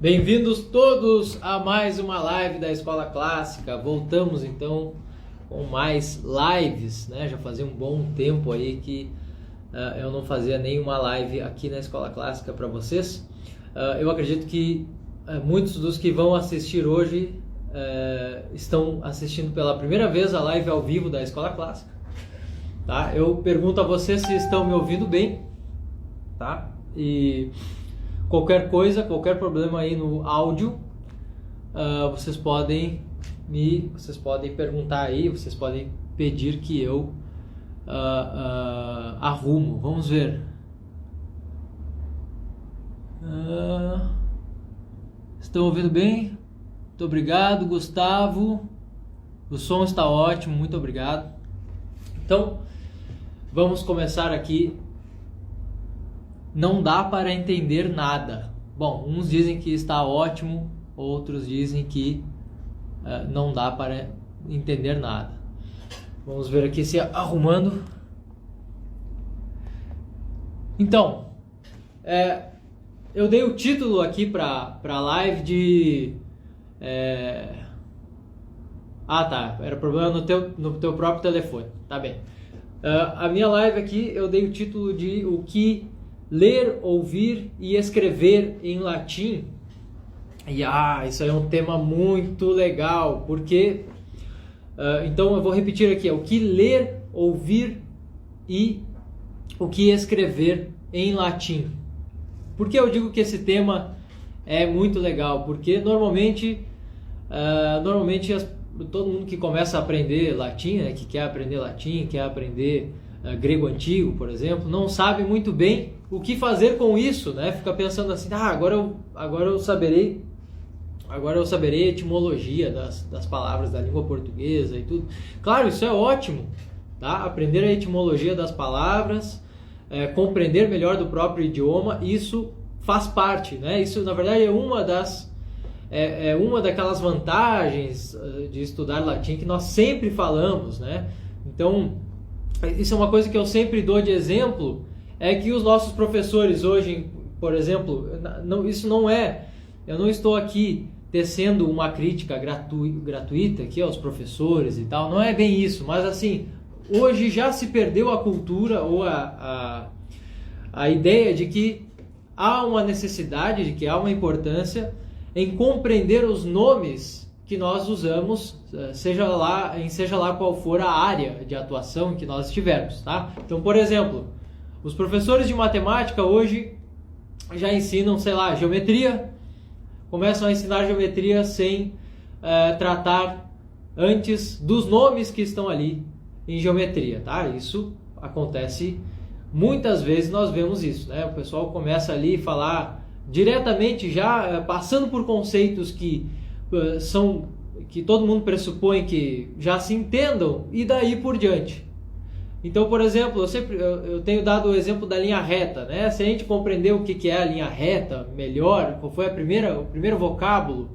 Bem-vindos todos a mais uma live da Escola Clássica. Voltamos então com mais lives, né? Já fazia um bom tempo aí que eu não fazia nenhuma live aqui na Escola Clássica para vocês. Eu acredito que muitos dos que vão assistir hoje estão assistindo pela primeira vez a live ao vivo da Escola Clássica, tá? Eu pergunto a vocês se estão me ouvindo bem, tá? E qualquer coisa, qualquer problema aí no áudio, vocês podem perguntar aí, vocês podem pedir que eu arrumo. Vamos ver. Estão ouvindo bem? Muito obrigado, Gustavo. O som está ótimo, muito obrigado. Então, vamos começar aqui. Não dá para entender nada. Bom, uns dizem que está ótimo, outros dizem que não dá para entender nada. Vamos ver aqui se arrumando. Então, eu dei o título aqui para a live de... tá, era problema no teu próprio telefone, tá bem. A minha live aqui eu dei o título de o que ler, ouvir e escrever em latim. E isso aí é um tema muito legal, porque então eu vou repetir aqui, o que ler, ouvir e o que escrever em latim. Por que eu digo que esse tema é muito legal? Porque normalmente todo mundo que começa a aprender latim, né, que quer aprender latim, quer aprender grego antigo, por exemplo, não sabe muito bem o que fazer com isso, né? Fica pensando assim, agora eu saberei a etimologia das palavras da língua portuguesa e tudo. Claro, isso é ótimo, tá? Aprender a etimologia das palavras, compreender melhor do próprio idioma, isso faz parte, né? Isso, na verdade, é uma daquelas vantagens de estudar latim que nós sempre falamos, né? Então, isso é uma coisa que eu sempre dou de exemplo, é que os nossos professores hoje, por exemplo, eu não estou aqui tecendo uma crítica gratuita aqui aos professores e tal, não é bem isso, mas assim, hoje já se perdeu a cultura ou a ideia de que há uma necessidade, de que há uma importância em compreender os nomes que nós usamos, seja lá qual for a área de atuação em que nós estivermos, tá? Então, por exemplo, os professores de matemática hoje já ensinam, geometria, começam a ensinar geometria sem tratar antes dos nomes que estão ali em geometria, tá? Isso acontece muitas vezes, nós vemos isso, né? O pessoal começa ali a falar diretamente já, passando por conceitos que todo mundo pressupõe que já se entendam e daí por diante. Então, por exemplo, eu tenho dado o exemplo da linha reta, né? Se a gente compreender o que é a linha reta melhor, qual foi o primeiro vocábulo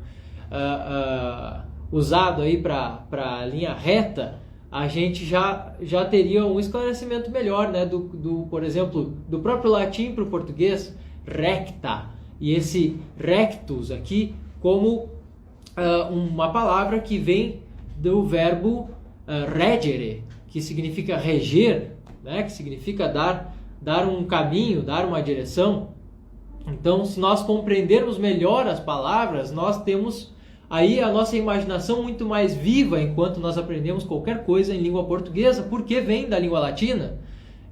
usado aí para a linha reta, a gente já teria um esclarecimento melhor, né? Por exemplo, do próprio latim para o português, recta, e esse rectus aqui como uma palavra que vem do verbo regere, que significa reger, né? Que significa dar um caminho, dar uma direção. Então, se nós compreendermos melhor as palavras, nós temos aí a nossa imaginação muito mais viva enquanto nós aprendemos qualquer coisa em língua portuguesa, porque vem da língua latina.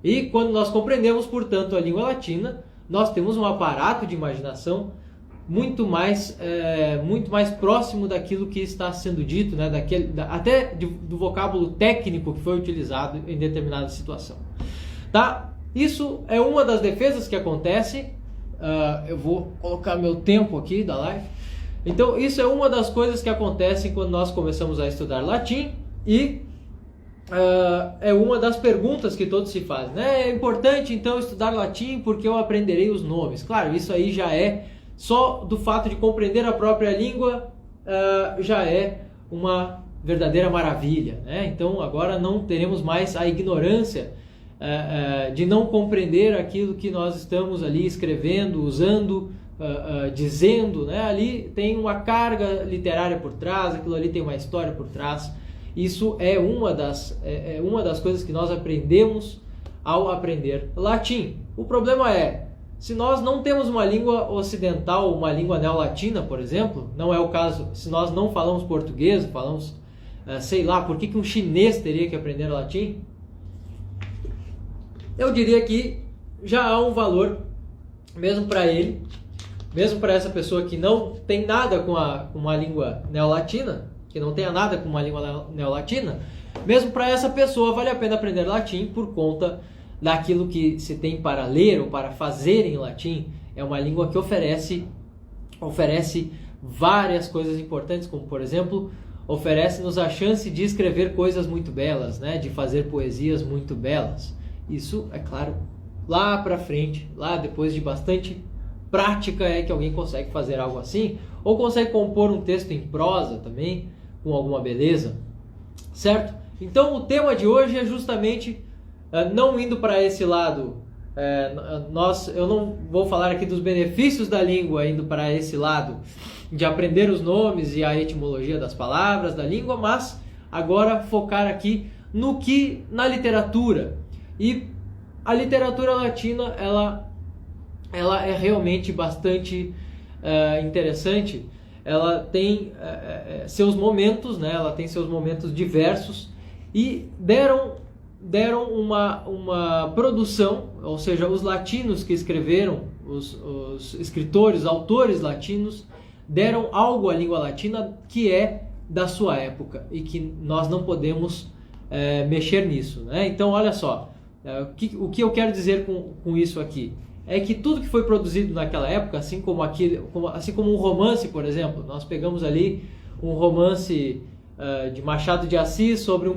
E quando nós compreendemos, portanto, a língua latina, nós temos um aparato de imaginação muito mais próximo daquilo que está sendo dito, né? Até do vocábulo técnico que foi utilizado em determinada situação. Tá? Isso é uma das defesas que acontece. Eu vou colocar meu tempo aqui da live. Então, isso é uma das coisas que acontecem quando nós começamos a estudar latim e é uma das perguntas que todos se fazem, né? É importante, então, estudar latim porque eu aprenderei os nomes. Claro, isso aí já é só do fato de compreender a própria língua, já é uma verdadeira maravilha, né? Então agora não teremos mais a ignorância de não compreender aquilo que nós estamos ali escrevendo, usando dizendo, né? Ali tem uma carga literária por trás, aquilo ali tem uma história por trás. Isso é uma das coisas que nós aprendemos ao aprender latim. O problema é, se nós não temos uma língua ocidental, uma língua neolatina, por exemplo, não é o caso, se nós não falamos português, falamos, sei lá, por que um chinês teria que aprender latim? Eu diria que já há um valor, mesmo para ele, mesmo para essa pessoa que não tem nada com uma língua neolatina, que não tenha nada com uma língua neolatina, mesmo para essa pessoa vale a pena aprender latim por conta daquilo que se tem para ler ou para fazer em latim. É uma língua que oferece várias coisas importantes, como por exemplo, oferece-nos a chance de escrever coisas muito belas, né? De fazer poesias muito belas. Isso, é claro, lá para frente, lá depois de bastante prática é que alguém consegue fazer algo assim, ou consegue compor um texto em prosa também, com alguma beleza, certo? Então o tema de hoje é justamente, não indo para esse lado, eu não vou falar aqui dos benefícios da língua indo para esse lado, de aprender os nomes e a etimologia das palavras da língua, mas agora focar aqui na literatura. E a literatura latina, ela é realmente bastante interessante. Ela tem seus momentos, né? Ela tem seus momentos diversos e deram uma produção, ou seja, os latinos que escreveram, os escritores, autores latinos, deram algo à língua latina que é da sua época e que nós não podemos mexer nisso, né? Então, olha só, o que eu quero dizer com isso aqui é que tudo que foi produzido naquela época, assim como um romance, por exemplo, nós pegamos ali um romance de Machado de Assis sobre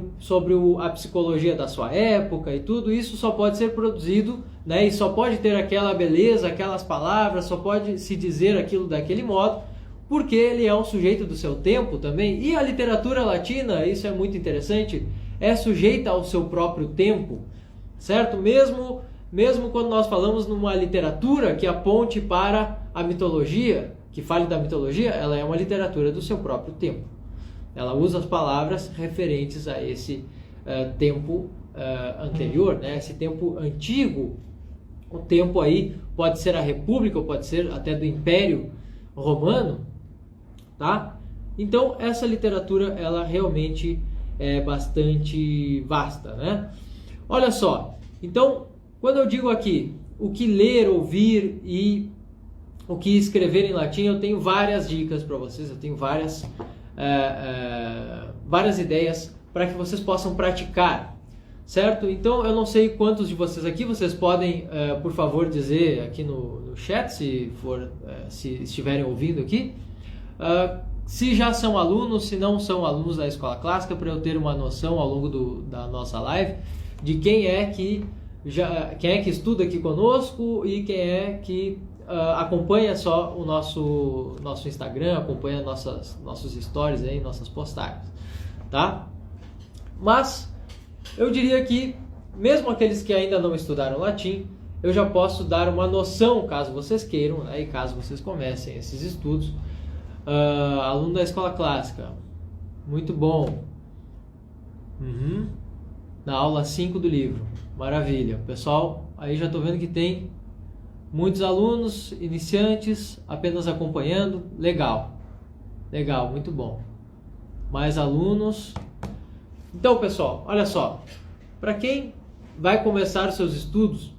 a psicologia da sua época e tudo isso só pode ser produzido, né, e só pode ter aquela beleza, aquelas palavras, só pode se dizer aquilo daquele modo, porque ele é um sujeito do seu tempo também. E a literatura latina, isso é muito interessante, é sujeita ao seu próprio tempo, certo? Mesmo quando nós falamos numa literatura que aponte para a mitologia, que fale da mitologia, ela é uma literatura do seu próprio tempo. Ela usa as palavras referentes a esse tempo anterior, né? Esse tempo antigo. O tempo aí pode ser a República, ou pode ser até do Império Romano, tá? Então, essa literatura, ela realmente é bastante vasta, né? Olha só, então, quando eu digo aqui o que ler, ouvir e o que escrever em latim, eu tenho várias dicas para vocês, eu tenho várias ideias para que vocês possam praticar, certo? Então, eu não sei quantos de vocês aqui, vocês podem, por favor, dizer aqui no chat, se estiverem ouvindo aqui, se já são alunos, se não são alunos da Escola Clássica, para eu ter uma noção ao longo da nossa live de quem é que estuda aqui conosco e quem é que acompanha só o nosso Instagram, acompanha nossos stories aí, nossas postagens, tá? Mas eu diria que mesmo aqueles que ainda não estudaram latim, eu já posso dar uma noção, caso vocês queiram, né, e caso vocês comecem esses estudos. Aluno da Escola Clássica, muito bom. Na aula 5 do livro, maravilha. Pessoal, aí já estou vendo que tem muitos alunos iniciantes apenas acompanhando, legal, muito bom. Mais alunos. Então, pessoal, olha só, para quem vai começar os seus estudos,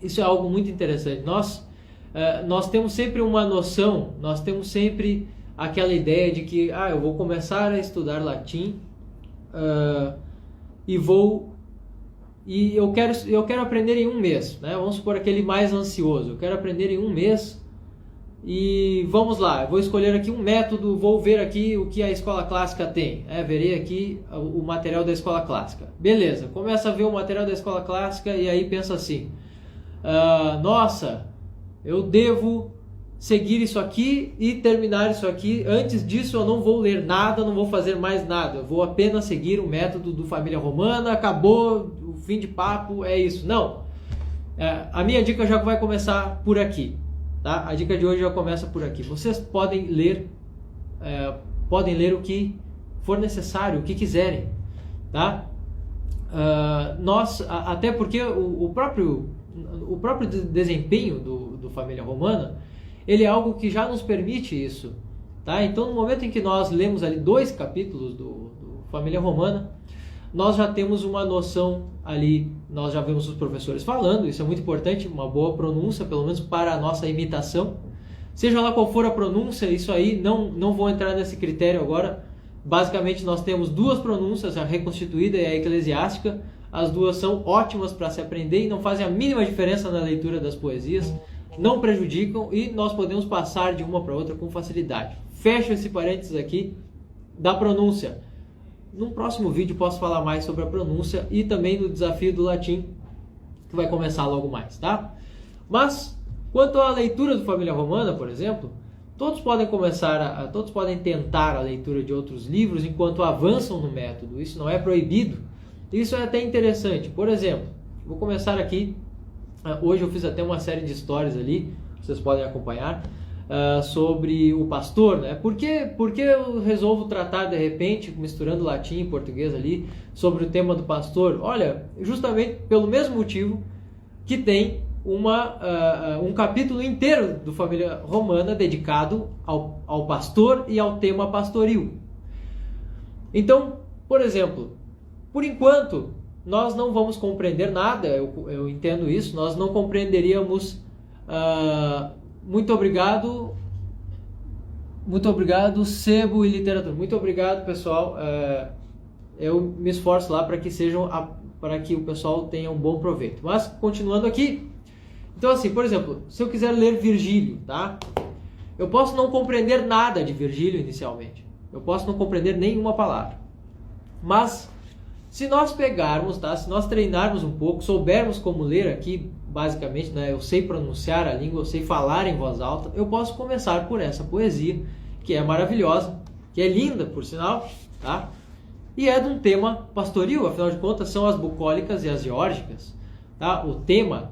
isso é algo muito interessante. Nós temos sempre uma noção, nós temos sempre aquela ideia de que eu vou começar a estudar latim e eu quero aprender em um mês, né? Vamos supor aquele mais ansioso, eu quero aprender em um mês e vamos lá, eu vou escolher aqui um método, vou ver aqui o que a Escola Clássica tem, verei aqui o material da Escola Clássica. Beleza, começa a ver o material da Escola Clássica e aí pensa assim, nossa, eu devo seguir isso aqui e terminar isso aqui. Antes disso eu não vou ler nada, não vou fazer mais nada. Eu vou apenas seguir o método do Família Romana, acabou, o fim de papo, é isso. Não. A minha dica já vai começar por aqui. tá? A dica de hoje já começa por aqui. Vocês podem ler o que for necessário, o que quiserem, tá? Até porque o próprio desempenho do Família Romana, ele é algo que já nos permite isso, tá? Então, no momento em que nós lemos ali 2 capítulos do Família Romana, nós já temos uma noção ali, nós já vemos os professores falando, isso é muito importante, uma boa pronúncia, pelo menos para a nossa imitação. Seja lá qual for a pronúncia, isso aí, não vou entrar nesse critério agora. Basicamente, nós temos 2 pronúncias, a reconstituída e a eclesiástica. As 2 são ótimas para se aprender e não fazem a mínima diferença na leitura das poesias, não prejudicam e nós podemos passar de uma para outra com facilidade. Fecho esse parênteses aqui da pronúncia. Num próximo vídeo posso falar mais sobre a pronúncia e também do desafio do latim, que vai começar logo mais, tá? Mas, quanto à leitura do Família Romana, por exemplo, todos podem tentar a leitura de outros livros enquanto avançam no método. Isso não é proibido. Isso é até interessante. Por exemplo, vou começar aqui. Hoje eu fiz até uma série de stories ali, vocês podem acompanhar, sobre o pastor, né? Por que eu resolvo tratar de repente, misturando latim e português ali, sobre o tema do pastor? Olha, justamente pelo mesmo motivo que tem um capítulo inteiro do Família Romana dedicado ao pastor e ao tema pastoril. Então, por exemplo, por enquanto, nós não vamos compreender nada, eu entendo isso, nós não compreenderíamos. Muito obrigado, Sebo e Literatura. Muito obrigado, pessoal. Eu me esforço lá para que o pessoal tenha um bom proveito. Mas, continuando aqui, então assim, por exemplo, se eu quiser ler Virgílio, tá? Eu posso não compreender nada de Virgílio inicialmente. Eu posso não compreender nenhuma palavra. Mas, se nós pegarmos, tá? Se nós treinarmos um pouco, soubermos como ler aqui, basicamente, né, eu sei pronunciar a língua, eu sei falar em voz alta, eu posso começar por essa poesia, que é maravilhosa, que é linda, por sinal, tá? E é de um tema pastoril, afinal de contas, são as bucólicas e as geórgicas, tá? O tema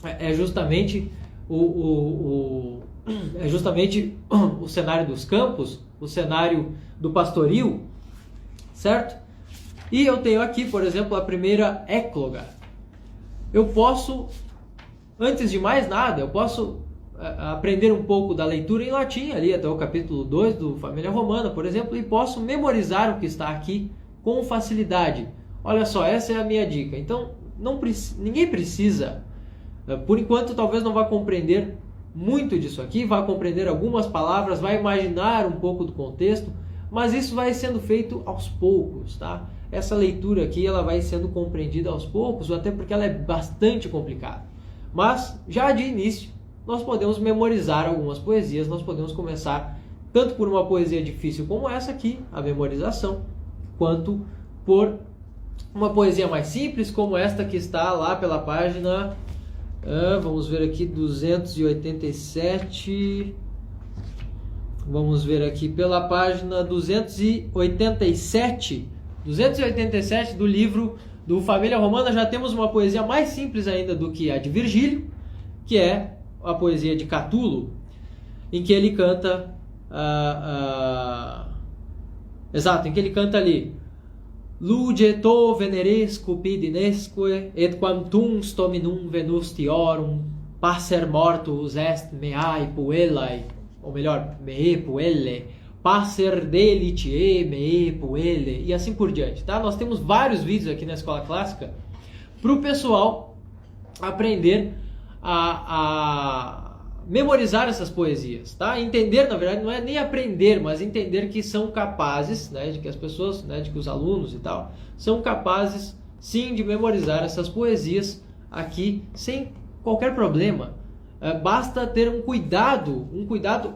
é justamente o cenário dos campos, o cenário do pastoril, certo? E eu tenho aqui, por exemplo, a primeira écloga. Eu posso, antes de mais nada, eu posso aprender um pouco da leitura em latim, ali até o capítulo 2 do Família Romana, por exemplo, e posso memorizar o que está aqui com facilidade. Olha só, essa é a minha dica. Então, ninguém precisa, por enquanto talvez não vá compreender muito disso aqui, vai compreender algumas palavras, vai imaginar um pouco do contexto, mas isso vai sendo feito aos poucos, tá? Essa leitura aqui ela vai sendo compreendida aos poucos, até porque ela é bastante complicada. Mas, já de início, nós podemos memorizar algumas poesias, nós podemos começar tanto por uma poesia difícil como essa aqui, a memorização, quanto por uma poesia mais simples, como esta que está lá pela página, vamos ver aqui, 287... Vamos ver aqui pela página 287 do livro do Família Romana. Já temos uma poesia mais simples ainda do que a de Virgílio, que é a poesia de Catulo, em que ele canta em que ele canta ali: Luce to veneresque pidinesque et quantum stominum venustiorum passer mortus est meae puellae, ou melhor, me puelle, passer delitiae me puelle, e assim por diante, tá? Nós temos vários vídeos aqui na Escola Clássica para o pessoal aprender a memorizar essas poesias, tá? Entender, na verdade, não é nem aprender, mas entender que são capazes, né, de que as pessoas, né, de que os alunos e tal, são capazes, sim, de memorizar essas poesias aqui sem qualquer problema. Basta ter um cuidado,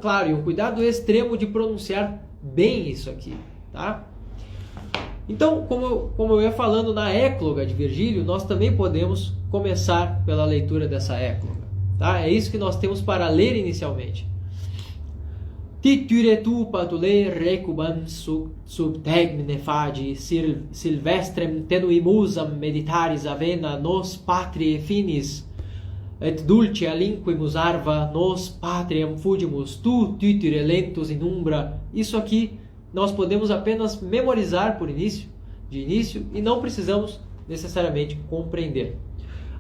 claro, e um cuidado extremo de pronunciar bem isso aqui, tá? Então, como eu ia falando na écloga de Virgílio, nós também podemos começar pela leitura dessa écloga, tá? É isso que nós temos para ler inicialmente. Titure tu patule recubam sub tegmine fagi silvestrem tenuimusam meditaris avena nos patriae finis et dulce alinquimus arva nos patriam fugimus, tu titire lentus in umbra. Isso aqui nós podemos apenas memorizar de início, e não precisamos necessariamente compreender.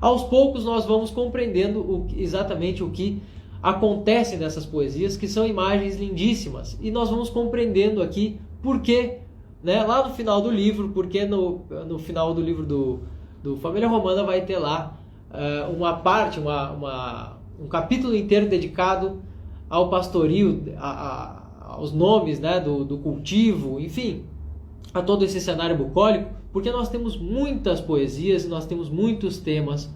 Aos poucos nós vamos compreendendo exatamente o que acontece nessas poesias, que são imagens lindíssimas, e nós vamos compreendendo aqui por que, né, lá no final do livro, porque no final do livro do Família Romana vai ter lá uma parte, um capítulo inteiro dedicado ao pastorio, aos nomes, né, do cultivo, enfim, a todo esse cenário bucólico, porque nós temos muitas poesias e nós temos muitos temas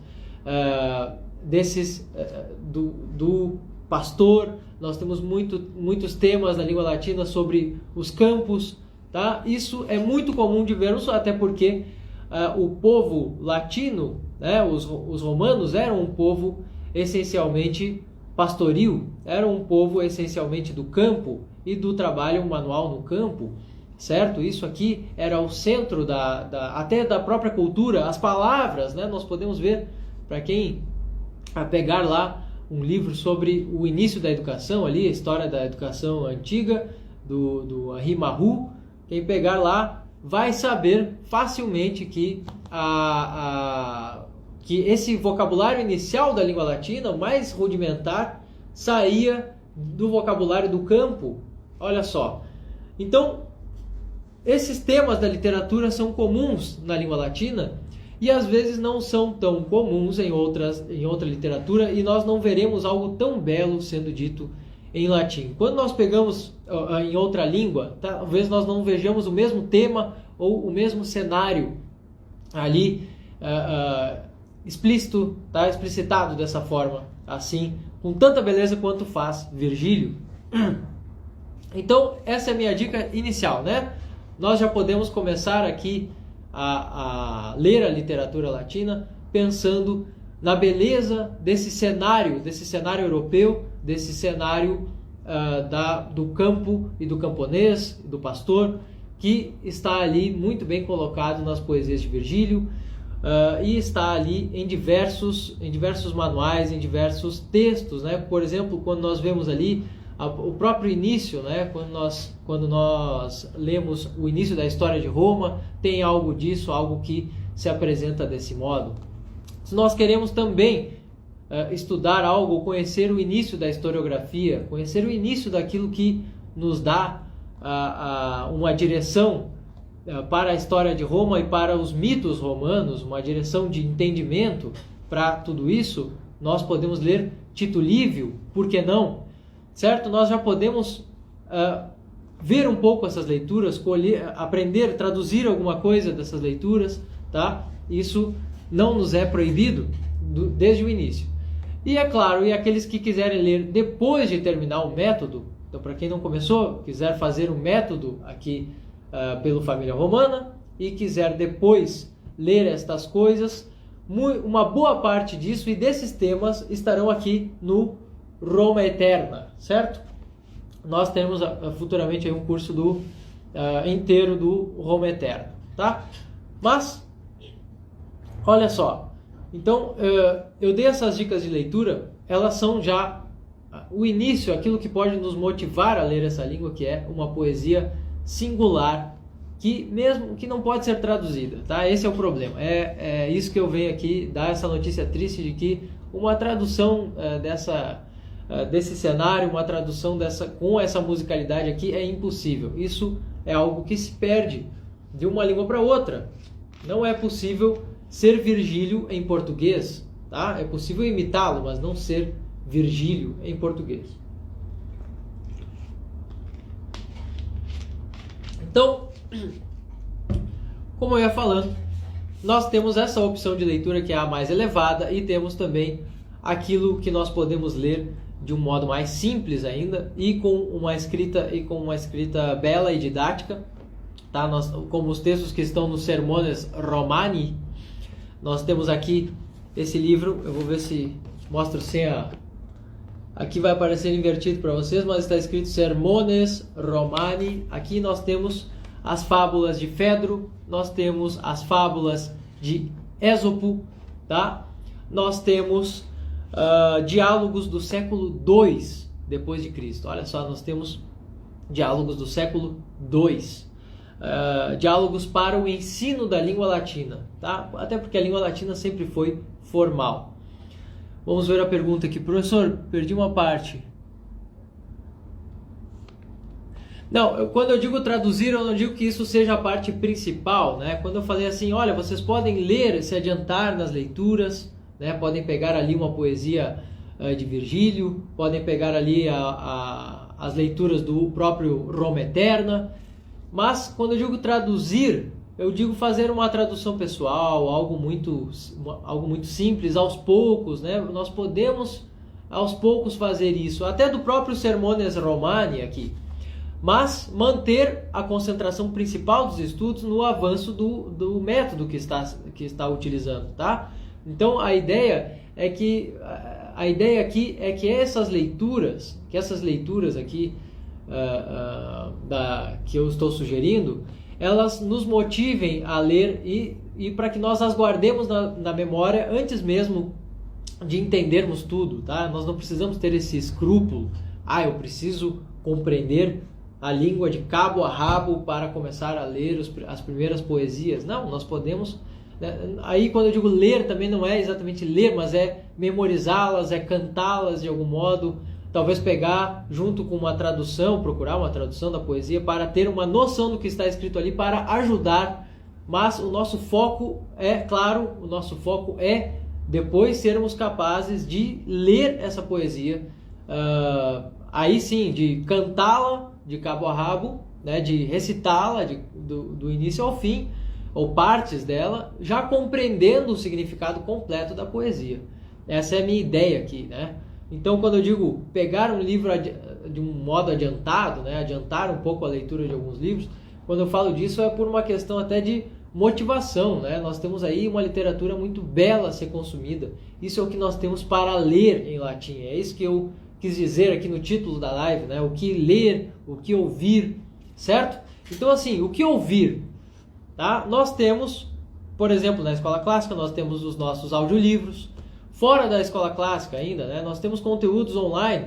do pastor. Nós temos muitos temas na língua latina sobre os campos, tá? Isso é muito comum de vermos, até porque o povo latino, né, os romanos, eram um povo essencialmente pastoril, eram um povo essencialmente do campo e do trabalho manual no campo, certo? Isso aqui era o centro até da própria cultura. As palavras, né, nós podemos ver, para quem pegar lá um livro sobre o início da educação, ali, a história da educação antiga, do Henri Marrou, quem pegar lá vai saber facilmente que esse vocabulário inicial da língua latina, mais rudimentar, saía do vocabulário do campo. Olha só. Então, esses temas da literatura são comuns na língua latina e às vezes não são tão comuns em outra literatura, e nós não veremos algo tão belo sendo dito em latim. Quando nós pegamos em outra língua, talvez nós não vejamos o mesmo tema ou o mesmo cenário ali explícito, tá? Explicitado dessa forma, assim, com tanta beleza quanto faz Virgílio. Então, essa é a minha dica inicial, né? Nós já podemos começar aqui a ler a literatura latina pensando na beleza desse cenário europeu, desse cenário do campo e do camponês, do pastor, que está ali muito bem colocado nas poesias de Virgílio, e está ali em diversos manuais, em diversos textos, né? Por exemplo, quando nós vemos ali o próprio início, né? Quando nós lemos o início da história de Roma, tem algo disso, algo que se apresenta desse modo. Se nós queremos também estudar algo, conhecer o início da historiografia, conhecer o início daquilo que nos dá uma direção para a história de Roma e para os mitos romanos, uma direção de entendimento para tudo isso, nós podemos ler Tito Livio, por que não? Certo? Nós já podemos ver um pouco essas leituras, aprender, traduzir alguma coisa dessas leituras, tá? Isso não nos é proibido desde o início. E é claro, e aqueles que quiserem ler depois de terminar o método, então para quem não começou, quiser fazer um método aqui pelo Família Romana e quiser depois ler estas coisas, uma boa parte disso e desses temas estarão aqui no Roma Eterna, certo? Nós teremos futuramente aí um curso inteiro do Roma Eterna, tá? Mas, olha só, então eu dei essas dicas de leitura, elas são já o início, aquilo que pode nos motivar a ler essa língua, que é uma poesia singular, que não pode ser traduzida, tá? Esse é o problema, é isso que eu venho aqui dar essa notícia triste de que uma tradução desse cenário, uma tradução com essa musicalidade aqui é impossível. Isso é algo que se perde de uma língua para outra. Não é possível ser Virgílio em português, tá? É possível imitá-lo, mas não ser Virgílio em português. Então, como eu ia falando, nós temos essa opção de leitura que é a mais elevada e temos também aquilo que nós podemos ler de um modo mais simples ainda e com uma escrita bela e didática, tá? Como os textos que estão nos Sermones Romani, nós temos aqui esse livro. Eu vou ver se mostro sem aqui vai aparecer invertido para vocês, mas está escrito Sermones Romani. Aqui nós temos as fábulas de Fedro, nós temos as fábulas de Ésopo, tá? Nós temos diálogos do século II depois de Cristo. Olha só, nós temos diálogos do século II. Diálogos para o ensino da língua latina, tá? Até porque a língua latina sempre foi formal. Vamos ver a pergunta aqui. Professor, perdi uma parte. Não, quando eu digo traduzir, eu não digo que isso seja a parte principal, né? Quando eu falei assim, olha, vocês podem ler, se adiantar nas leituras, né? Podem pegar ali uma poesia de Virgílio, podem pegar ali as leituras do próprio Roma Eterna, mas quando eu digo traduzir, eu digo fazer uma tradução pessoal, algo muito simples, aos poucos, né? Nós podemos aos poucos fazer isso, até do próprio Sermones Romani aqui, mas manter a concentração principal dos estudos no avanço do método que está utilizando, tá? Então a ideia aqui é que essas leituras aqui que eu estou sugerindo, elas nos motivem a ler e para que nós as guardemos na memória antes mesmo de entendermos tudo, tá? Nós não precisamos ter esse escrúpulo, eu preciso compreender a língua de cabo a rabo para começar a ler as primeiras poesias. Não, nós podemos, né? Aí quando eu digo ler, também não é exatamente ler, mas é memorizá-las, é cantá-las de algum modo, talvez pegar junto com uma tradução, procurar uma tradução da poesia para ter uma noção do que está escrito ali, para ajudar, mas o nosso foco é depois sermos capazes de ler essa poesia, aí sim, de cantá-la de cabo a rabo, né, de recitá-la do início ao fim, ou partes dela, já compreendendo o significado completo da poesia. Essa é a minha ideia aqui, né? Então, quando eu digo pegar um livro de um modo adiantado, né, adiantar um pouco a leitura de alguns livros, quando eu falo disso é por uma questão até de motivação, né? Nós temos aí uma literatura muito bela a ser consumida. Isso é o que nós temos para ler em latim. É isso que eu quis dizer aqui no título da live, né? O que ler, o que ouvir, certo? Então, assim, o que ouvir, tá? Nós temos, por exemplo, na escola clássica, nós temos os nossos audiolivros. Fora da escola clássica ainda, né? Nós temos conteúdos online.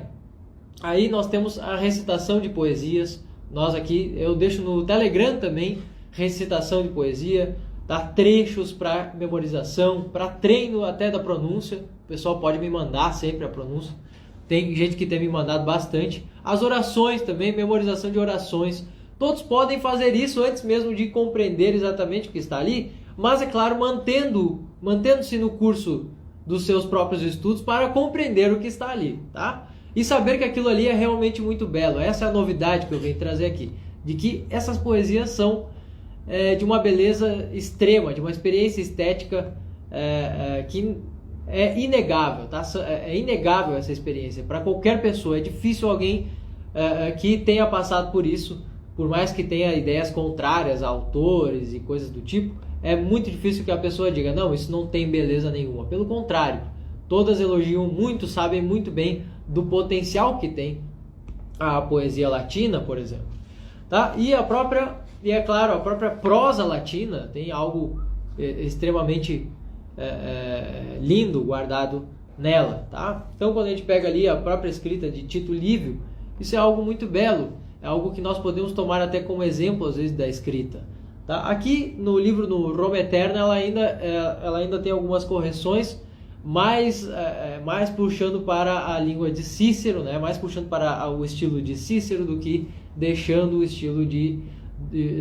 Aí nós temos a recitação de poesias. Nós aqui, eu deixo no Telegram também, recitação de poesia, tá? Trechos para memorização, para treino até da pronúncia. O pessoal pode me mandar sempre a pronúncia. Tem gente que tem me mandado bastante. As orações também, memorização de orações. Todos podem fazer isso antes mesmo de compreender exatamente o que está ali, mas é claro, mantendo-se no curso dos seus próprios estudos para compreender o que está ali, tá? E saber que aquilo ali é realmente muito belo. Essa é a novidade que eu venho trazer aqui, de que essas poesias são de uma beleza extrema, de uma experiência estética que é inegável, tá? É inegável essa experiência para qualquer pessoa. É difícil alguém que tenha passado por isso, por mais que tenha ideias contrárias a autores e coisas do tipo. É muito difícil que a pessoa diga, não, isso não tem beleza nenhuma. Pelo contrário, todas elogiam muito, sabem muito bem do potencial que tem a poesia latina, por exemplo. Tá? E é claro, a própria prosa latina tem algo extremamente lindo guardado nela. Tá? Então, quando a gente pega ali a própria escrita de Tito Livio, isso é algo muito belo, é algo que nós podemos tomar até como exemplo, às vezes, da escrita. Tá? Aqui no livro, no Roma Eterna, ela ainda tem algumas correções, mais puxando para a língua de Cícero, né? Mais puxando para o estilo de Cícero do que deixando o estilo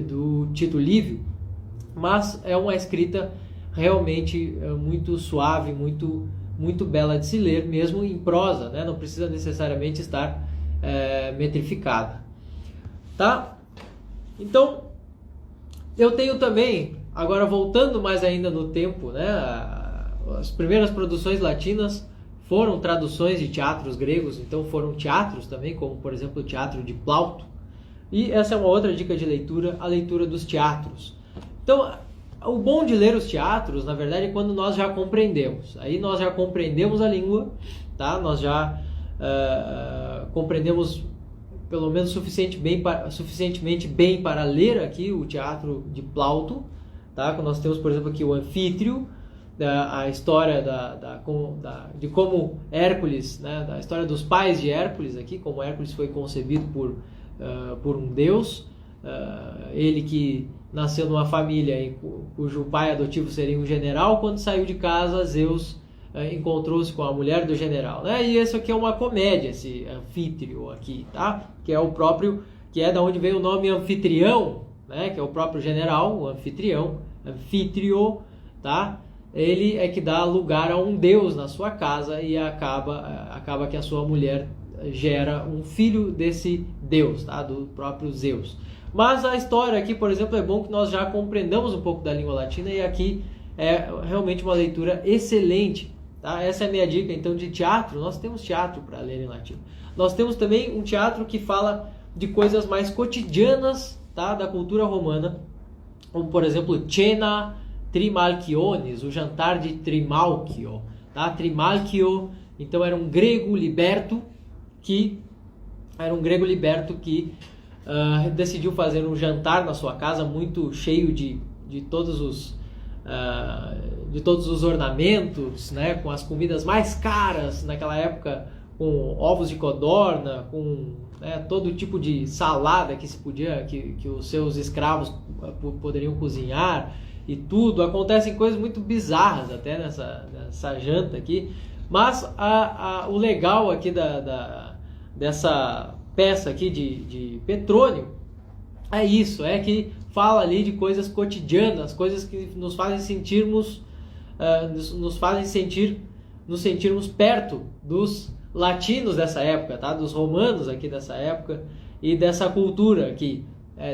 do Tito Livio. Mas é uma escrita realmente muito suave, muito, muito bela de se ler, mesmo em prosa, né? Não precisa necessariamente estar metrificada. Tá? Então, eu tenho também, agora voltando mais ainda no tempo, né? As primeiras produções latinas foram traduções de teatros gregos, então foram teatros também, como por exemplo o teatro de Plauto. E essa é uma outra dica de leitura, a leitura dos teatros. Então, o bom de ler os teatros, na verdade, é quando nós já compreendemos. Aí nós já compreendemos a língua, tá? Nós já compreendemos pelo menos suficientemente bem para ler aqui o teatro de Plauto, tá? Nós temos, por exemplo, aqui o Anfítrio, a história de como Hércules, né, da história dos pais de Hércules aqui, como Hércules foi concebido por um deus, ele que nasceu numa família cujo pai adotivo seria um general. Quando saiu de casa, Zeus encontrou-se com a mulher do general, né? E isso aqui é uma comédia, esse Anfítrio aqui, tá? Que é o próprio, que é da onde vem o nome anfitrião, né? Que é o próprio general, o anfitrião, Anfítrio, tá? Ele é que dá lugar a um deus na sua casa e acaba que a sua mulher gera um filho desse deus, tá? Do próprio Zeus. Mas a história aqui, por exemplo, é bom que nós já compreendamos um pouco da língua latina, e aqui é realmente uma leitura excelente, tá? Essa é a minha dica, então, de teatro. Nós temos teatro para ler em latim. Nós temos também um teatro que fala de coisas mais cotidianas, tá? Da cultura romana, como, por exemplo, Cena Trimalchiones, o jantar de Trimalchio, tá? Trimalchio, então, era um grego liberto que decidiu fazer um jantar na sua casa muito cheio de todos os ornamentos, né? Com as comidas mais caras naquela época, com ovos de codorna, com, né, todo tipo de salada que se podia, que os seus escravos poderiam cozinhar, e tudo. Acontecem coisas muito bizarras até nessa janta aqui, mas o legal aqui dessa peça aqui de Petrônio é isso, é que fala ali de coisas cotidianas, coisas que nos sentirmos perto dos latinos dessa época, tá? Dos romanos aqui dessa época e dessa cultura aqui,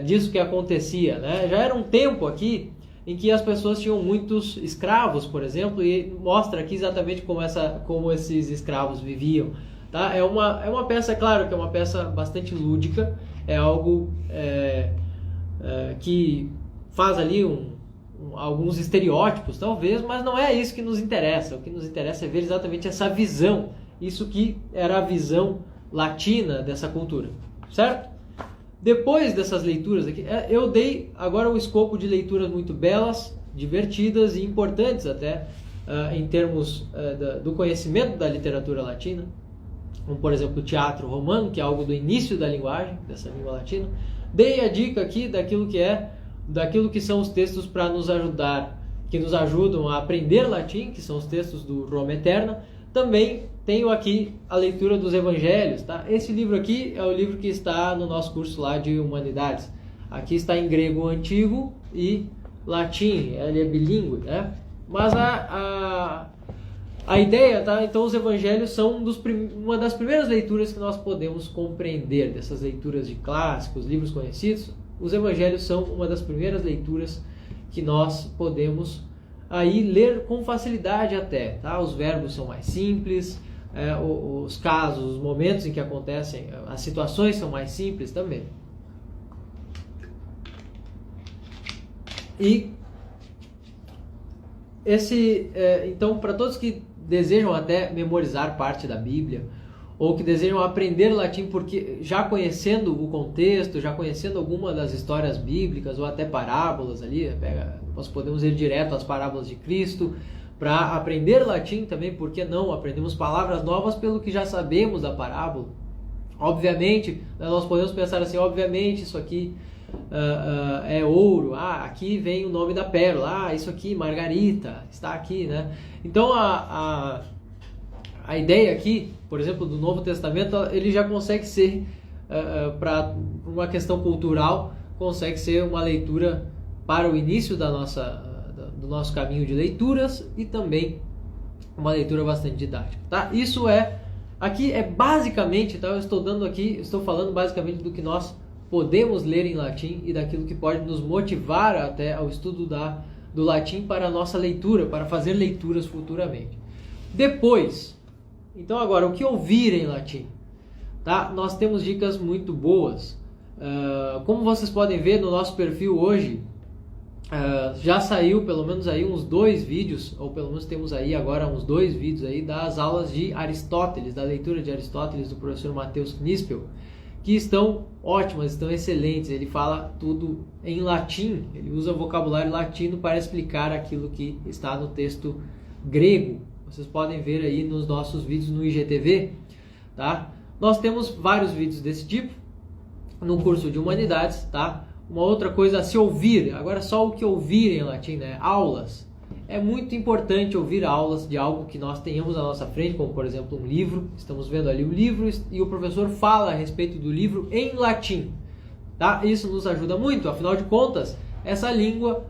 disso que acontecia, né? Já era um tempo aqui em que as pessoas tinham muitos escravos, por exemplo, e mostra aqui exatamente como esses escravos viviam, tá? É uma peça, claro que é uma peça bastante lúdica, é algo que faz ali alguns estereótipos, talvez, mas não é isso que nos interessa. O que nos interessa é ver exatamente essa visão, isso que era a visão latina dessa cultura, certo? Depois dessas leituras aqui, eu dei agora um escopo de leituras muito belas, divertidas e importantes até, em termos do conhecimento da literatura latina, como, por exemplo, o teatro romano, que é algo do início da linguagem, dessa língua latina. Dei a dica aqui daquilo que são os textos para nos ajudar, que nos ajudam a aprender latim, que são os textos do Roma Eterna. Também tenho aqui a leitura dos evangelhos, tá? Esse livro aqui é o livro que está no nosso curso lá de Humanidades. Aqui está em grego antigo e latim, ele é bilíngue, né? Mas a ideia, tá? Então, os evangelhos são uma das primeiras leituras que nós podemos compreender, dessas leituras de clássicos, livros conhecidos. Os evangelhos são uma das primeiras leituras que nós podemos aí ler com facilidade até, tá? Os verbos são mais simples, os casos, os momentos em que acontecem, as situações são mais simples também. E então, para todos que desejam até memorizar parte da Bíblia, ou que desejam aprender latim porque já conhecendo o contexto, já conhecendo alguma das histórias bíblicas ou até parábolas ali, nós podemos ir direto às parábolas de Cristo para aprender latim também, porque não? Aprendemos palavras novas pelo que já sabemos da parábola. Obviamente, nós podemos pensar assim, obviamente isso aqui é ouro, aqui vem o nome da pérola, isso aqui, margarita, está aqui, né? Então a ideia aqui, por exemplo, do Novo Testamento, ele já consegue ser, para uma questão cultural, consegue ser uma leitura para o início do nosso caminho de leituras e também uma leitura bastante didática, tá? Isso aqui é basicamente, tá? Estou falando basicamente do que nós podemos ler em latim e daquilo que pode nos motivar até ao estudo do latim para a nossa leitura, para fazer leituras futuramente. Depois, então agora, o que ouvir em latim? Tá? Nós temos dicas muito boas. Como vocês podem ver no nosso perfil hoje, já saiu pelo menos aí uns 2 vídeos, ou pelo menos temos aí agora uns 2 vídeos aí das aulas de Aristóteles, da leitura de Aristóteles do professor Matheus Knispel, que estão ótimas, estão excelentes. Ele fala tudo em latim, ele usa o vocabulário latino para explicar aquilo que está no texto grego, vocês podem ver aí nos nossos vídeos no IGTV, tá? Nós temos vários vídeos desse tipo no curso de Humanidades, tá? Uma outra coisa a se ouvir, agora só o que ouvir em latim, né? Aulas. É muito importante ouvir aulas de algo que nós tenhamos à nossa frente, como por exemplo um livro. Estamos vendo ali o livro e o professor fala a respeito do livro em latim, tá? Isso nos ajuda muito, afinal de contas, essa língua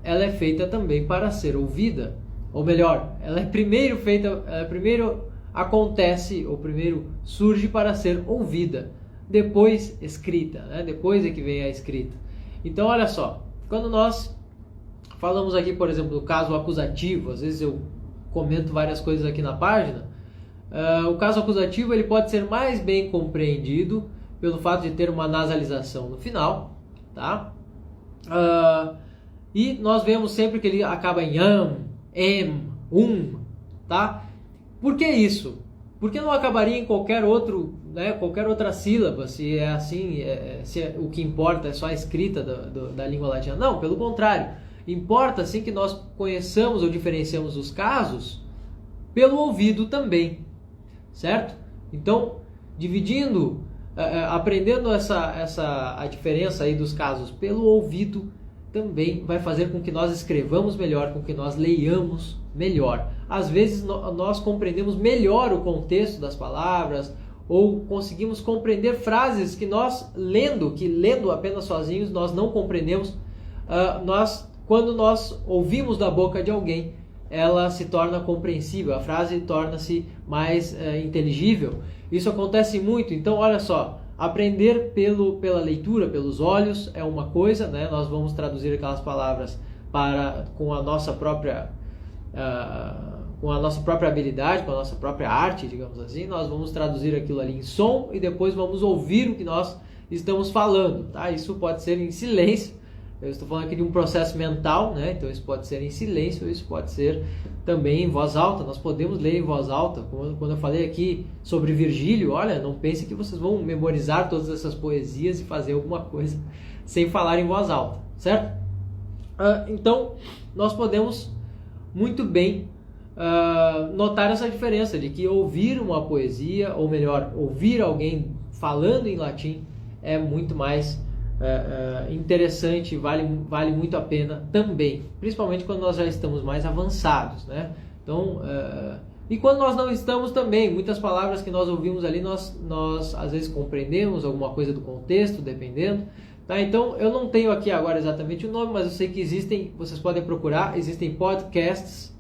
ela é feita também para ser ouvida, ou melhor, ela é primeiro feita, primeiro acontece, ou primeiro surge para ser ouvida, depois escrita, né? Depois é que vem a escrita. Então olha só, quando nós falamos aqui, por exemplo, do caso acusativo, às vezes eu comento várias coisas aqui na página, o caso acusativo ele pode ser mais bem compreendido pelo fato de ter uma nasalização no final, tá? E nós vemos sempre que ele acaba em tá? Por que isso? Por que não acabaria em qualquer outro, né, qualquer outra sílaba, se é assim, o que importa é só a escrita da língua latina? Não, pelo contrário. Importa sim que nós conheçamos ou diferenciamos os casos pelo ouvido também, certo? Então, dividindo, aprendendo a diferença aí dos casos pelo ouvido, também vai fazer com que nós escrevamos melhor, com que nós leiamos melhor. Às vezes nós compreendemos melhor o contexto das palavras, ou conseguimos compreender frases que nós lendo apenas sozinhos, nós não compreendemos. Quando nós ouvimos da boca de alguém, ela se torna compreensível, a frase torna-se mais inteligível. Isso acontece muito, então olha só, aprender pela leitura, pelos olhos é uma coisa, né? Nós vamos traduzir aquelas palavras com a nossa própria habilidade, com a nossa própria arte, digamos assim. Nós vamos traduzir aquilo ali em som e depois vamos ouvir o que nós estamos falando, tá? Isso pode ser em silêncio. Eu estou falando aqui de um processo mental, né? Então isso pode ser em silêncio, isso pode ser também em voz alta. Nós podemos ler em voz alta. Quando eu falei aqui sobre Virgílio, olha, não pense que vocês vão memorizar todas essas poesias e fazer alguma coisa sem falar em voz alta, certo? Então, nós podemos muito bem notar essa diferença de que ouvir uma poesia, ou melhor, ouvir alguém falando em latim é muito mais interessante, vale muito a pena também, principalmente quando nós já estamos mais avançados, né? Então, e quando nós não estamos também, muitas palavras que nós ouvimos ali, nós às vezes compreendemos alguma coisa do contexto, dependendo, tá? Então, eu não tenho aqui agora exatamente o nome, mas eu sei que existem, vocês podem procurar, existem podcasts